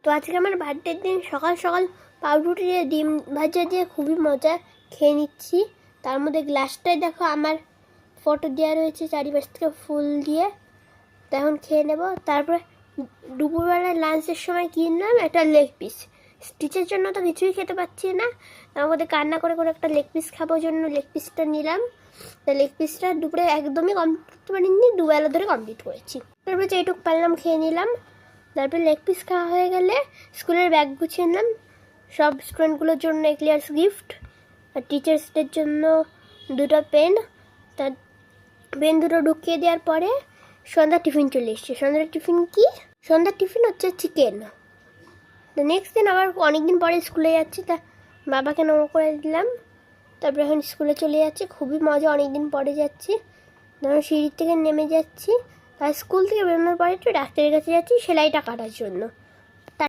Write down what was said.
তো আজকে আমার বার্থডের দিন সকাল সকাল পাউরুটি দিয়ে ডিম ভাজা দিয়ে খুবই মজা খেয়ে নিচ্ছি। তার মধ্যে গ্লাসটায় দেখো আমার ফটো দেওয়া রয়েছে চারিপাশ থেকে ফুল দিয়ে। তো এখন খেয়ে নেব। তারপরে দুপুরবেলা লাঞ্চের সময় কিনলাম একটা লেগ পিস। স্টিচের জন্য তো কিছুই খেতে পাচ্ছি না, তার মধ্যে কান্না করে করে একটা লেগ পিস খাবার জন্য লেগ পিসটা নিলাম। তো লেগ পিসটা দুপুরে একদমই কমপ্লিট করতে পারিনি, দুবেলা ধরে কমপ্লিট করেছি। তারপরে যেটুকু পারলাম খেয়ে নিলাম। তারপরে লেগ পিস খাওয়া হয়ে গেলে স্কুলের ব্যাগ গুছিয়ে নিলাম। সব স্টুডেন্টগুলোর জন্য এক্লিয়ার্স গিফট, আর টিচার্সদের জন্য দুটো পেন। তার পেন দুটো ঢুকিয়ে দেওয়ার পরে সন্ধ্যার টিফিন চলে এসছে। সন্ধ্যার টিফিন কি? সন্ধ্যার টিফিন হচ্ছে চিকেন। তো নেক্সট দিন আবার অনেকদিন পরে স্কুলে যাচ্ছি, তা বাবাকে নমো করে দিলাম। তারপরে এখন স্কুলে চলে যাচ্ছি, খুবই মজা, অনেকদিন পরে যাচ্ছি। ধরো সিঁড়ির থেকে নেমে যাচ্ছি, আর স্কুল থেকে বেরোনোর পরে একটু ডাক্তারের কাছে যাচ্ছি সেলাইটা কাটার জন্য।